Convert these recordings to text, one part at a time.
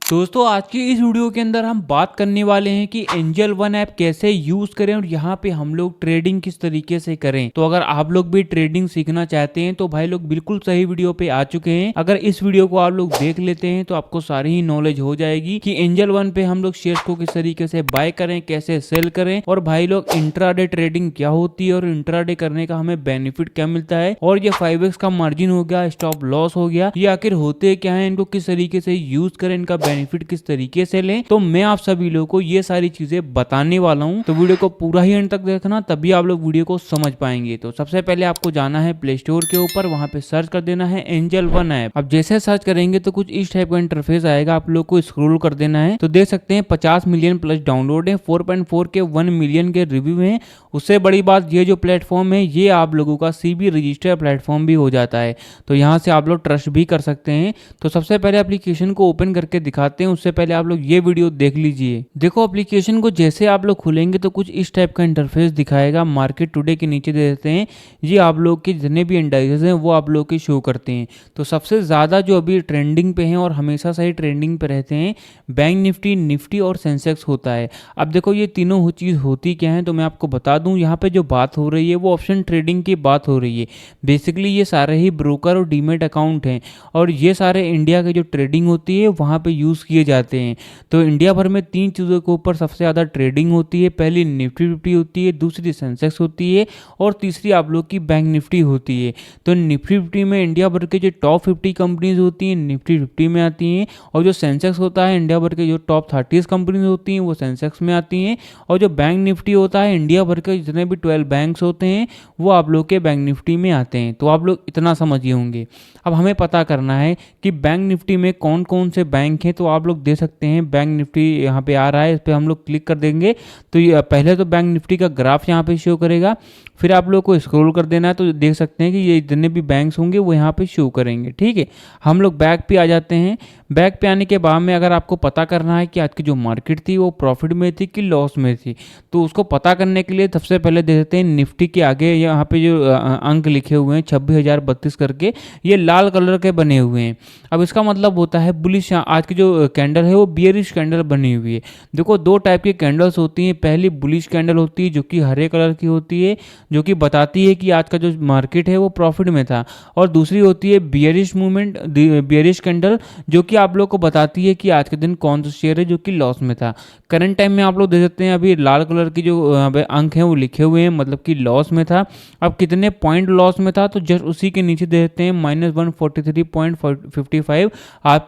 दोस्तों आज की इस वीडियो के अंदर हम बात करने वाले हैं कि एंजल वन ऐप कैसे यूज करें और यहाँ पे हम लोग ट्रेडिंग किस तरीके से करें। तो अगर आप लोग भी ट्रेडिंग सीखना चाहते हैं तो भाई लोग बिल्कुल सही वीडियो पे आ चुके हैं। अगर इस वीडियो को आप लोग देख लेते हैं तो आपको सारी ही नॉलेज हो जाएगी कि एंजल वन पे हम लोग शेयर्स को किस तरीके से बाय करें, कैसे सेल करें और भाई लोग इंट्राडे ट्रेडिंग क्या होती है और इंट्राडे करने का हमें बेनिफिट क्या मिलता है और ये 5x का मार्जिन हो गया, स्टॉप लॉस हो गया, ये आखिर होते क्या है, इनको किस तरीके से यूज करें, इनका बेनिफिट किस तरीके से लें। तो मैं आप सभी लोगों को ये सारी चीजें बताने वाला हूँ, तो वीडियो को पूरा ही एंड तक देखना, तभी आप लोग वीडियो को समझ पाएंगे। तो सबसे पहले आपको जाना है प्ले स्टोर के ऊपर, वहां पे सर्च कर देना है एंजल वन ऐप। अब जैसे सर्च करेंगे तो कुछ इस टाइप का इंटरफेस आएगा, आप लोग को स्क्रॉल कर देना है। तो देख सकते हैं 50 मिलियन प्लस डाउनलोड है, 4.4 के 1 मिलियन के रिव्यू हैं। उससे बड़ी बात ये जो प्लेटफॉर्म है ये आप लोगों का सीबी रजिस्टर प्लेटफॉर्म भी हो जाता है, तो यहाँ से आप लोग ट्रस्ट भी कर सकते हैं। तो सबसे पहले एप्लीकेशन को ओपन करके दिखाते हैं, उससे पहले आप लोग ये वीडियो देख लीजिए। देखो एप्लीकेशन को जैसे आप लोग खुलेंगे तो कुछ इस टाइप का इंटरफेस दिखाएगा। मार्केट टुडे के नीचे दे देते हैं, ये आप लोग के जितने भी इंडाइसेस हैं वो आप लोग के शो करते हैं। तो सबसे ज़्यादा जो अभी ट्रेंडिंग पे हैं और हमेशा से ही ट्रेंडिंग पे रहते हैं, बैंक निफ्टी, निफ्टी और सेंसेक्स होता है। अब देखो ये तीनों चीज़ होती क्या है, तो मैं आपको बता दूं, यहाँ पे जो बात हो रही है वो ऑप्शन ट्रेडिंग की बात हो रही है। बेसिकली ये सारे ही ब्रोकर और डीमेट अकाउंट हैं और ये सारे इंडिया के जो ट्रेडिंग होती है वहाँ पे यूज़ किए जाते हैं। तो इंडिया भर में 3 चीज़ों के ऊपर सबसे ज़्यादा ट्रेडिंग होती है। पहली निफ्टी 50 होती है, दूसरी सेंसेक्स होती है और तीसरी आप लोग की बैंक निफ्टी होती है। तो निफ्टी 50 में इंडिया भर के जो टॉप 50 कंपनीज होती हैं निफ्टी 50 में आती हैं, और जो सेंसेक्स होता है इंडिया भर के जो टॉप 30 कंपनीज होती हैं वो सेंसेक्स में आती हैं, और जो बैंक निफ्टी होता है इंडिया भर के जितने भी 12 बैंक्स होते हैं वो आप लोग के बैंक निफ्टी में आते हैं। तो आप लोग इतना समझिए होंगे। अब हमें पता करना है कि बैंक निफ्टी में कौन कौन से बैंक हैं। तो आप लोग दे सकते हैं बैंक निफ्टी यहाँ पे आ रहा है, इस पर हम लोग क्लिक कर देंगे तो ये पहले तो बैंक निफ्टी का ग्राफ यहाँ पे शो करेगा, फिर आप लोग को स्क्रॉल कर देना है तो देख सकते हैं कि ये जितने भी बैंक्स होंगे वो यहाँ पे शो करेंगे। ठीक है, हम लोग बैक पे आ जाते हैं। बैक पे आने के बाद में अगर आपको पता करना है कि आज की जो मार्केट थी वो प्रॉफिट में थी कि लॉस में थी, तो उसको पता करने के लिए सबसे पहले दे देते हैं निफ्टी के आगे यहाँ पे जो अंक लिखे हुए हैं 26,032 करके, ये लाल कलर के बने हुए हैं। अब इसका मतलब होता है बुलिश। आज की जो कैंडल है वो बियरिश कैंडल बनी हुई है। देखो 2 टाइप की कैंडल्स होती हैं, पहली बुलिश कैंडल होती है जो कि हरे कलर की होती है, जो कि बताती है कि आज का जो मार्केट है वो प्रॉफिट में था, और दूसरी होती है बियरिश मूवमेंट, बियरिश कैंडल, जो कि आप लोग को बताती है कि आज के दिन कौन सा शेयर है जो कि लॉस में था। करंट टाइम में आप लोग देख सकते हैं अभी लाल कलर की जो अंक हैं वो लिखे हुए हैं, मतलब कि लॉस में था। अब कितने पॉइंट लॉस में था, तो जस्ट उसी के नीचे दे देते हैं -143.55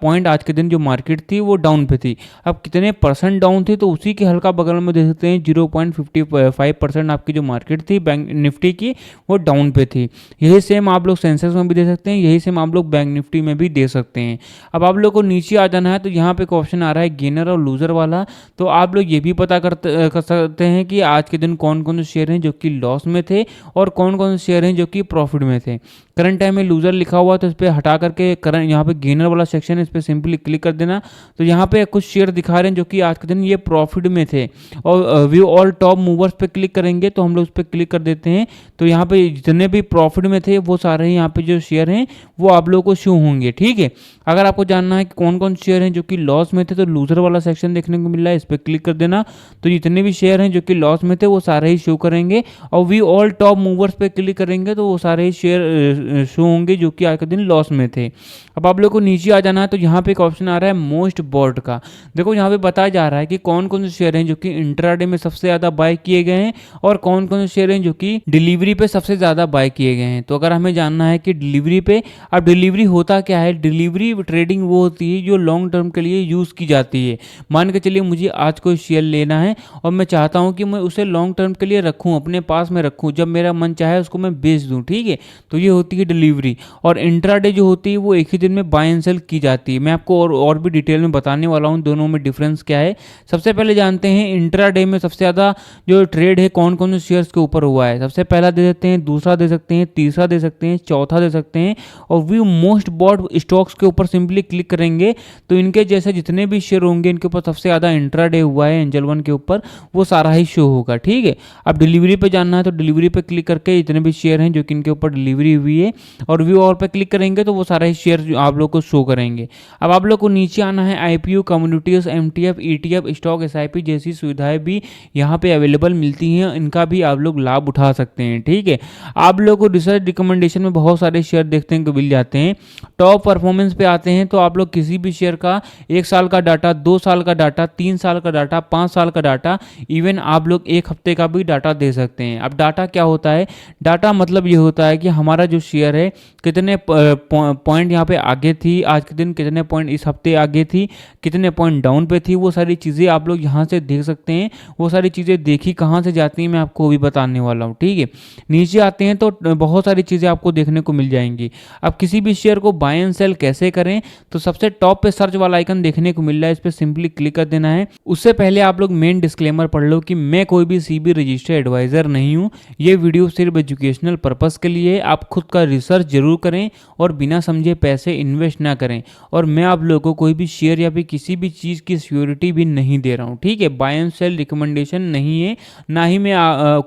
पॉइंट आज के दिन जो मार्केट थी वो डाउन पे थी। अब कितने परसेंट डाउन थी, तो उसी के हल्का बगल में देख सकते हैं 0.55% आपकी जो मार्केट थी बैंक निफ्टी की वो डाउन पे थी। यही सेम आप लोग सेंसेक्स में भी दे सकते हैं, यही सेम आप लोग बैंक निफ्टी में भी दे सकते हैं। अब आप लोग को नीचे आ जाना है, तो यहाँ पे एक ऑप्शन आ रहा है गेनर और लूजर वाला। तो आप लोग ये भी पता कर सकते हैं कि आज के दिन कौन कौन से शेयर हैं जो कि लॉस में थे और कौन कौन से शेयर हैं जो कि प्रॉफिट में थे। करंट टाइम में लूजर लिखा हुआ, तो इस पर हटा करके करंट यहाँ पे गेनर वाला सेक्शन है, इस पर सिंपली क्लिक कर देना। तो यहाँ पे कुछ शेयर दिखा रहे हैं जो कि आज के दिन ये प्रॉफिट में थे, और व्यू ऑल टॉप मूवर्स पे क्लिक करेंगे तो हम लोग इस पर क्लिक कर देते हैं। तो यहाँ पे जितने भी प्रॉफिट में थे वो सारे यहाँ पे जो शेयर हैं वो आप लोगों को शो होंगे। ठीक है, अगर आपको जानना है कि कौन कौन शेयर हैं जो कि लॉस में थे, तो लूजर वाला सेक्शन देखने को मिल रहा है, इस पर क्लिक कर देना। तो जितने भी शेयर हैं जो कि लॉस में थे वो सारे ही शो करेंगे, और व्यू ऑल टॉप मूवर्स पे क्लिक करेंगे तो वो सारे ही शेयर शो होंगे जो कि आज के दिन लॉस में थे। अब आप लोग को नीचे आ जाना है, तो यहाँ पे एक ऑप्शन आ रहा है मोस्ट बॉट का। देखो यहाँ पे बताया जा रहा है कि कौन कौन से शेयर हैं जो कि इंट्राडे में सबसे ज़्यादा बाय किए गए हैं और कौन कौन से शेयर हैं जो कि डिलीवरी पे सबसे ज़्यादा बाय किए गए हैं। तो अगर हमें जानना है कि डिलीवरी पे, अब डिलीवरी होता क्या है, डिलीवरी ट्रेडिंग वो होती है जो लॉन्ग टर्म के लिए यूज़ की जाती है। मान के चलिए मुझे आज कोई शेयर लेना है और मैं चाहता हूँ कि मैं उसे लॉन्ग टर्म के लिए रखूँ, अपने पास में रखूँ, जब मेरा मन चाहे उसको मैं बेच दूँ। ठीक है, तो ये होती है डिलीवरी। और इंट्राडे जो होती है वो एक ही दिन में बाय एंड सेल की जाती है। मैं आपको और भी डिटेल में बताने वाला हूँ दोनों में डिफरेंस क्या है। सबसे पहले जानते हैं इंट्राडे में सबसे ज़्यादा जो ट्रेड है कौन कौन से शेयर्स के ऊपर हुआ है। सबसे पहला दे सकते हैं, दूसरा दे सकते हैं, तीसरा दे सकते हैं, चौथा दे सकते हैं, और व्यू मोस्ट बॉट स्टॉक्स के ऊपर सिंपली क्लिक करेंगे तो इनके जैसे जितने भी शेयर होंगे इनके ऊपर सबसे ज़्यादा इंट्राडे हुआ है एंजल वन के ऊपर, वो सारा ही शो होगा। ठीक है, अब डिलीवरी पे जानना है तो डिलीवरी पे क्लिक करके जितने भी शेयर हैं जो कि इनके ऊपर डिलीवरी हुई है और व्यू और पे क्लिक करेंगे तो वो सारा ही शेयर आप लोग को शो करेंगे। अब आप लोग को नीचे आना है IPO, communities, MTF, ETF, stock SIP जैसी सुविधाएं भी यहाँ पे अवेलेबल मिलती हैं, इनका भी आप लोग लाभ उठा सकते हैं। ठीक है, आप लोग को रिसर्च रिकमेंडेशन में बहुत सारे शेयर देखने को मिल जाते हैं। टॉप परफॉर्मेंस पे आते हैं तो आप लोग किसी भी शेयर का 1 साल का डाटा, 2 साल का डाटा, 3 साल का डाटा, 5 साल का डाटा, इवन आप लोग 1 हफ्ते का भी डाटा दे सकते हैं। अब डाटा क्या होता है? डाटा मतलब ये होता है कि हमारा जो शेयर है कितने पॉइंट यहाँ पे आगे थी, आज के दिन कितने पॉइंट इस हफ्ते आगे थी, कितने पॉइंट डाउन पे थी, वो सारी चीज़ें आप लोग यहाँ से देख सकते हैं। वो सारी चीज़ें देखी कहाँ से जाती हैं मैं आपको भी बताने वाला हूँ। ठीक है, नीचे आते हैं तो बहुत सारी चीज़ें आपको देखने को मिल जाएंगी। अब किसी भी शेयर को बाय एंड सेल कैसे करें, तो सबसे टॉप पे सर्च वाला आइकन देखने को मिल रहा है, इस पर सिंपली क्लिक कर देना है। उससे पहले आप लोग मेन डिस्क्लेमर पढ़ लो कि मैं कोई भी CB रजिस्टर्ड एडवाइजर नहीं हूँ। ये वीडियो सिर्फ एजुकेशनल पर्पस के लिए है। आप खुद का रिसर्च जरूर करें और बिना समझे पैसे इन्वेस्ट ना करें। और मैं आप लोगों को कोई भी शेयर या फिर किसी भी चीज़ की सिक्योरिटी भी नहीं दे रहा हूँ। ठीक है, बाय एंड सेल रिकमेंडेशन नहीं है, ना ही मैं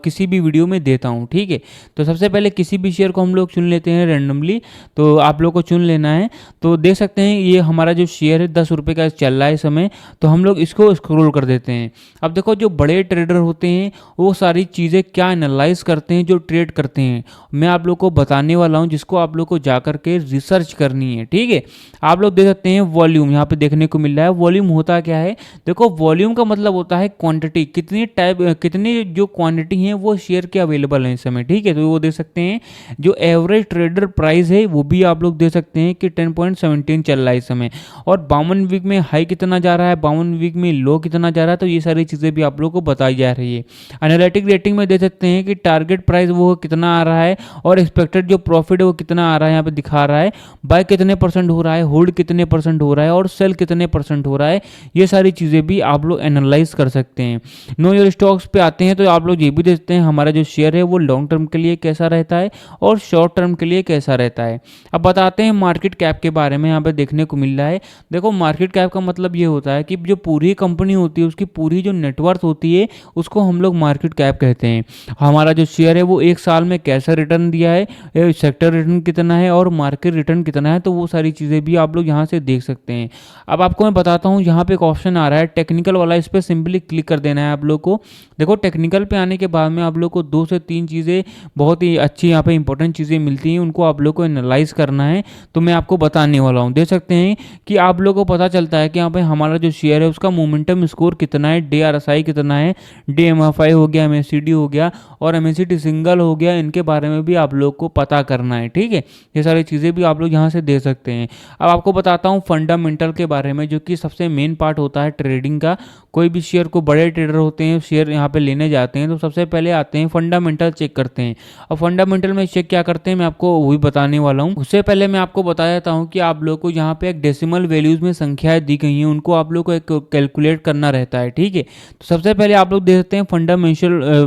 किसी भी वीडियो में देता हूँ। ठीक है, तो सबसे पहले किसी भी शेयर को हम लोग चुन लेते हैं रैंडमली। तो आप लोग को चुन लेना है। तो देख सकते हैं ये हमारा जो शेयर है 10 रुपये का चल रहा है इस समय। तो हम लोग इसको स्क्रॉल कर देते हैं। अब देखो जो बड़े ट्रेडर होते हैं वो सारी चीज़ें क्या एनालाइज करते हैं जो ट्रेड करते हैं, मैं आप लोग को बताने वाला हूं, जिसको आप लोग को जाकर के रिसर्च करनी है। ठीक है, आप लोग देख सकते हैं वॉल्यूम यहाँ पे देखने को मिल रहा है। वॉल्यूम होता क्या है? देखो वॉल्यूम का मतलब होता है क्वांटिटी, कितनी जो क्वांटिटी है वो शेयर के अवेलेबल है इस समय। ठीक है, तो वो देख सकते हैं। जो एवरेज ट्रेडर प्राइस है वो भी आप लोग देख सकते हैं कि 10.17 चल रहा है इस समय। और 52 वीक में हाई कितना जा रहा है, 52 वीक में लो कितना जा रहा है, तो ये सारी चीज़ें भी आप लोग को बताई जा रही है। एनालिटिक रेटिंग में देख सकते हैं कि टारगेट प्राइस वो कितना आ रहा है और एक्सपेक्टेड जो प्रॉफिट है वो कितना आ रहा है, यहाँ पे दिखा रहा है। बाय कितने परसेंट हो रहा है, होल्ड कितने परसेंट हो रहा है और सेल कितने परसेंट हो रहा है, ये सारी चीज़ें भी आप लोग एनालाइज कर सकते हैं। नो योर स्टॉक्स पे आते हैं तो आप लोग ये भी देखते हैं हमारा जो शेयर है वो लॉन्ग टर्म के लिए कैसा रहता है और शॉर्ट टर्म के लिए कैसा रहता है। अब बताते हैं मार्केट कैप के बारे में। यहाँ पे देखने को मिल रहा है, देखो मार्केट कैप का मतलब ये होता है कि जो पूरी कंपनी होती है उसकी पूरी जो नेटवर्थ होती है उसको हम लोग मार्केट कैप कहते हैं। हमारा जो शेयर है वो 1 साल में कैसा रिटर्न दिया है, सेक्टर रिटर्न कितना है और मार्केट रिटर्न कितना है, तो वो सारी चीज़ें भी आप लोग यहाँ से देख सकते हैं। अब आपको मैं बताता हूँ, यहाँ पे एक ऑप्शन आ रहा है टेक्निकल वाला, इस पर सिंपली क्लिक कर देना है आप लोग को। देखो टेक्निकल पे आने के बाद में आप लोग को 2 से 3 चीज़ें बहुत ही अच्छी यहाँ पे इंपॉर्टेंट चीज़ें मिलती हैं, उनको आप लोग को एनालाइज करना है। तो मैं आपको बताने वाला हूँ। देख सकते हैं कि आप लोग को पता चलता है कि यहाँ पे हमारा जो शेयर है उसका मोमेंटम स्कोर कितना है, DRSI कितना है, DMFI हो गया, MACD हो गया और MACD सिंगल हो गया, इनके बारे में भी आप लोग को पता करना है। ठीक है, ये सारी चीज़ें भी आप लोग यहाँ से दे सकते हैं। अब आपको बताता हूँ फंडामेंटल के बारे में, जो कि सबसे मेन पार्ट होता है ट्रेडिंग का। कोई भी शेयर को बड़े ट्रेडर होते हैं शेयर यहाँ पे लेने जाते हैं तो सबसे पहले आते हैं फंडामेंटल चेक करते हैं। और फंडामेंटल में चेक क्या करते हैं मैं आपको वही बताने वाला हूँ। उससे पहले मैं आपको बता देता हूँ कि आप लोग को यहाँ पे एक डेसिमल वैल्यूज में संख्याएं दी गई हैं, उनको आप लोग को एक कैलकुलेट करना रहता है। ठीक है, तो सबसे पहले आप लोग देख सकते हैं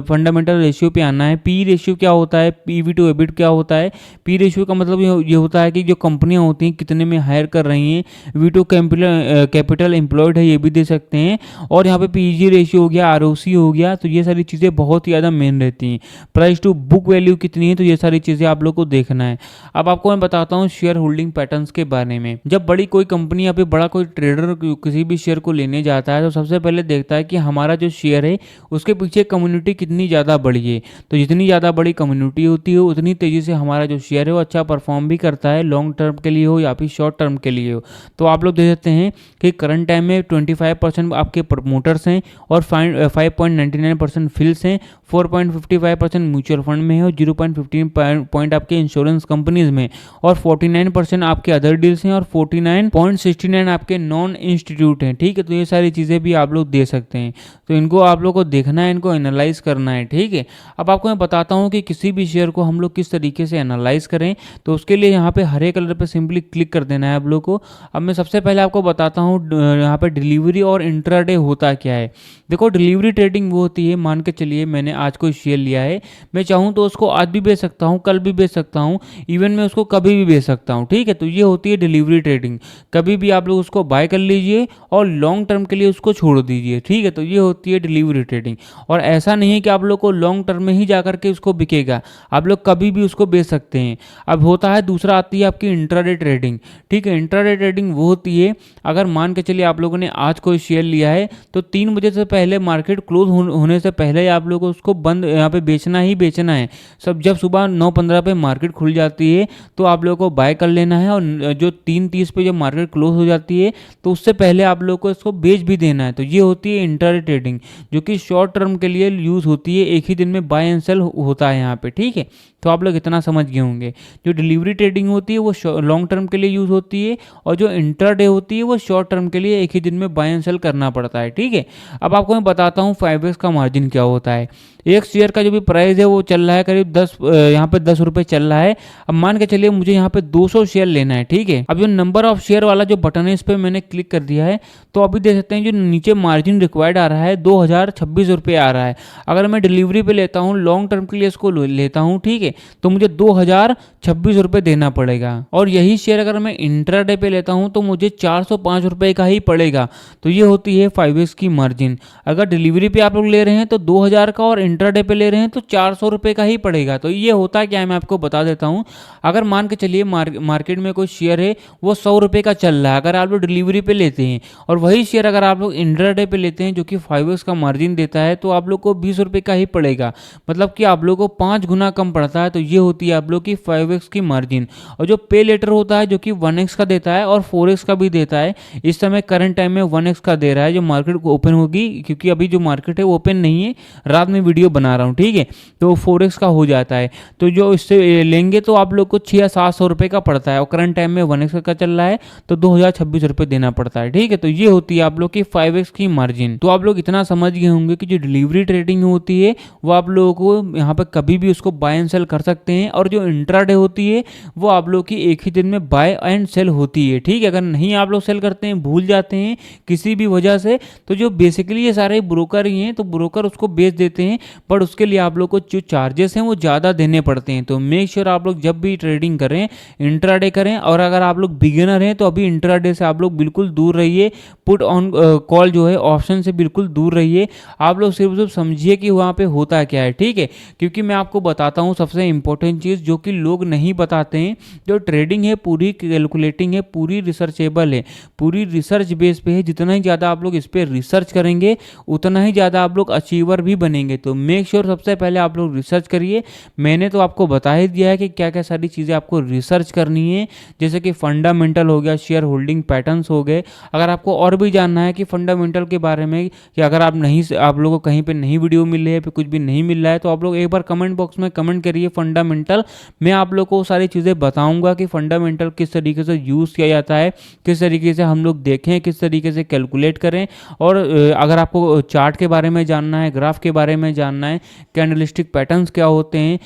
फंडामेंटल रेशियो पे आना है। पी रेशियो क्या होता है, PV टू एबिट क्या होता है। पी रेशियो का मतलब ये होता है कि जो कंपनियां होती हैं कितने में हायर कर रही हैं। वी टू कैपिटल एम्प्लॉयड है, ये भी दे सकते हैं। और यहाँ पे PEG रेशियो हो गया, ROC हो गया, तो ये सारी चीज़ें बहुत ही ज़्यादा मेन रहती हैं। प्राइस टू बुक वैल्यू कितनी है, तो ये सारी चीज़ें आप लोग को देखना है। अब आपको मैं बताता हूँ शेयर होल्डिंग पैटर्न्स के बारे में। जब बड़ी कोई कंपनी या फिर बड़ा कोई ट्रेडर किसी भी शेयर को लेने जाता है तो सबसे पहले देखता है कि हमारा जो शेयर है उसके पीछे कम्युनिटी कितनी ज़्यादा बड़ी है। तो जितनी ज़्यादा बड़ी कम्युनिटी होती है उतनी तेज़ी से हमारा जो शेयर है वो अच्छा परफॉर्म भी करता है, लॉन्ग टर्म के लिए हो या फिर शॉर्ट टर्म के लिए हो। तो आप लोग देख सकते हैं कि करंट टाइम में 25% आपके प्रमोटर्स हैं और 5.99% फिल्स हैं, 4.55% म्यूचुअल फंड में है और 0.15 पॉइंट आपके इंश्योरेंस कंपनीज में और 49% आपके अदर डील्स हैं और 49.69 आपके नॉन इंस्टीट्यूट हैं। ठीक है, तो ये सारी चीज़ें भी आप लोग दे सकते हैं। तो इनको आप लोग को देखना है, इनको एनालाइज करना है। ठीक है, अब आपको मैं बताता हूँ कि किसी भी शेयर को हम लोग किस तरीके से एनालाइज करें। तो उसके लिए यहाँ पे हरे कलर पे सिंपली क्लिक कर देना है आप लोग को। अब मैं सबसे पहले आपको बताता हूँ यहाँ पे डिलीवरी और इंट्राडे होता क्या है। देखो डिलीवरी ट्रेडिंग वो होती है, मान के चलिए मैंने आज कोई शेयर लिया है, मैं चाहूँ तो उसको आज भी बेच सकता हूँ, कल भी बेच सकता हूँ, इवन मैं उसको कभी भी बेच सकता हूँ। ठीक है, तो ये होती है डिलीवरी ट्रेडिंग। कभी भी आप लोग उसको बाय कर लीजिए और लॉन्ग टर्म के लिए उसको छोड़ दीजिए। ठीक है, तो ये होती है डिलीवरी ट्रेडिंग। और ऐसा नहीं है कि आप लोग को लॉन्ग टर्म में ही जाकर के उसको बिकेगा, आप लोग कभी भी उसको बेच सकते हैं। अब होता है दूसरा, आती है आपकी इंट्राडे ट्रेडिंग। ठीक है, इंट्राडे ट्रेडिंग वो होती चलिए, अगर मान के चलिए आप लोगों ने आज कोई शेयर लिया है तो 3 बजे से पहले मार्केट क्लोज होने से पहले आप लोगों को उसको बंद यहाँ पे बेचना ही बेचना है। सब जब सुबह 9:15 पे मार्केट खुल जाती है तो आप लोगों को बाय कर लेना है, और जो 3:30 पे जब मार्केट क्लोज हो जाती है तो उससे पहले आप लोगों को इसको बेच भी देना है। तो ये होती है इंट्राडे ट्रेडिंग, जो कि शॉर्ट टर्म के लिए यूज़ होती है, एक ही दिन में बाय एंड सेल होता है यहाँ पे, ठीक है। तो आप लोग इतना समझ गए होंगे। जो डिलीवरी ट्रेडिंग होती है वो लॉन्ग टर्म के लिए यूज़ होती है, और जो इंट्राडे होती है वो शॉर्ट टर्म के लिए एक ही दिन में बाय एंड सेल करना पड़ता है, ठीक है। अब आपको मैं बताता हूँ 5x का मार्जिन क्या होता है। एक शेयर का जो भी प्राइस है वो चल रहा है करीब 10, यहाँ पे 10 रुपये चल रहा है। अब मान के चलिए मुझे यहाँ पे 200 शेयर लेना है, ठीक है। अब जो नंबर ऑफ शेयर वाला जो बटन है इस पर मैंने क्लिक कर दिया है, तो अभी देख सकते हैं जो नीचे मार्जिन रिक्वायर्ड आ रहा है 2026 रुपये आ रहा है। अगर मैं डिलीवरी पे लेता हूँ, लॉन्ग टर्म के लिए इसको लेता हूँ, ठीक है, तो मुझे 2026 रुपये देना पड़ेगा। और यही शेयर अगर मैं इंट्राडे पे लेता हूँ तो मुझे 405 रुपये का ही पड़ेगा। तो ये होती है 5x की मार्जिन। अगर डिलीवरी पे आप लोग ले रहे हैं तो 2000 का, और इंट्राडे पे ले रहे हैं तो 400 रुपये का ही पड़ेगा। तो ये होता है क्या है मैं आपको बता देता हूँ। अगर मान के चलिए मार्केट में कोई शेयर है वो 100 रुपये का चल रहा है, अगर आप लोग डिलीवरी पे लेते हैं, और वही शेयर अगर आप लोग इंट्राडे पे लेते हैं जो कि 5x का मार्जिन देता है, तो आप लोग को 20 रुपये का ही पड़ेगा, मतलब कि आप लोग को 5 गुना कम पड़ता है। तो ये होती है आप लोग की 5x की मार्जिन। और जो पे लेटर होता है जो कि 1x का देता है और 4x का भी देता है। इस समय करंट टाइम में 1x का दे रहा है, जो मार्केट को ओपन होगी, क्योंकि अभी जो मार्केट है वो ओपन नहीं है, रात में वीडियो बना रहा हूँ, ठीक है, तो 4x का हो जाता है। तो जो इससे लेंगे तो आप लोग को 600 या 700 रुपये का पड़ता है, और करंट टाइम में 1x का चल रहा है तो 2026 रुपये देना पड़ता है, ठीक है। तो ये होती है आप लोग की 5x की मार्जिन। तो आप लोग इतना समझ गए होंगे कि जो डिलीवरी ट्रेडिंग होती है वो आप लोगों को यहाँ पर कभी भी उसको बाय एंड सेल कर सकते हैं, और जो इंट्राडे होती है वो आप लोग की एक ही दिन में बाय एंड सेल होती है, ठीक है। अगर नहीं आप लोग सेल करते हैं, भूल जाते हैं किसी भी वजह से, तो जो बेसिकली ये सारे ब्रोकर ही हैं, तो ब्रोकर उसको बेच देते हैं, बट उसके लिए आप लोग को जो चार्जेस हैं वो ज़्यादा देने पड़ते हैं। तो मेक श्योर आप लोग जब भी ट्रेडिंग करें इंट्राडे करें, और अगर आप लोग बिगिनर हैं तो अभी इंट्राडे से आप लोग बिल्कुल दूर रहिए, पुट ऑन कॉल जो है ऑप्शन से बिल्कुल दूर रहिए। आप लोग सिर्फ समझिए कि वहाँ पे होता क्या है, ठीक है। क्योंकि मैं आपको बताता हूँ सबसे इंपॉर्टेंट चीज़ जो कि लोग नहीं बताते हैं, जो ट्रेडिंग है पूरी कैलकुलेटिंग है, पूरी रिसर्चेबल है, पूरी रिसर्च बेस पे है। जितना ही ज़्यादा आप लोग इस पर रिसर्च करेंगे उतना ही ज़्यादा आप लोग अचीवर भी बनेंगे। तो मेक श्योर सबसे पहले आप लोग रिसर्च करिए। मैंने तो आपको बता ही दिया है कि क्या क्या सारी चीज़ें आपको रिसर्च करनी है, जैसे कि फंडामेंटल हो गया, शेयर होल्डिंग पैटर्न्स हो गए। अगर आपको और भी जानना है कि फंडामेंटल के बारे में, कि अगर आप लोगों को कहीं पे नई वीडियो मिल रही है, कुछ भी नहीं मिल रहा है, तो आप लोग एक बार कमेंट बॉक्स में कमेंट करिए फंडामेंटल। मैं आप लोग को सारी चीज़ें बताऊंगा कि फंडामेंटल किस तरीके से यूज़ किया जाता है, किस तरीके से हम लोग देखें, किस तरीके से कैलकुलेट करें। और अगर आपको चार्ट के बारे में जानना है, ग्राफ के बारे में जानना है, कैंडलस्टिक पैटर्न्स क्या होते हैं,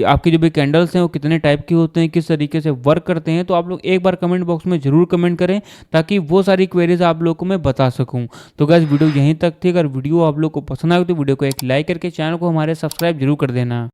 आपके जो भी कैंडल्स हैं वो कितने टाइप के होते हैं, किस तरीके से वर्क करते हैं, तो आप लोग एक बार कमेंट बॉक्स में जरूर कमेंट करें, ताकि वो सारी क्वेरीज आप लोग को मैं बता सकूं। तो गाइस वीडियो यहीं तक थी। अगर वीडियो आप लोग को पसंद आए तो वीडियो को एक लाइक करके चैनल को हमारे सब्सक्राइब जरूर कर देना।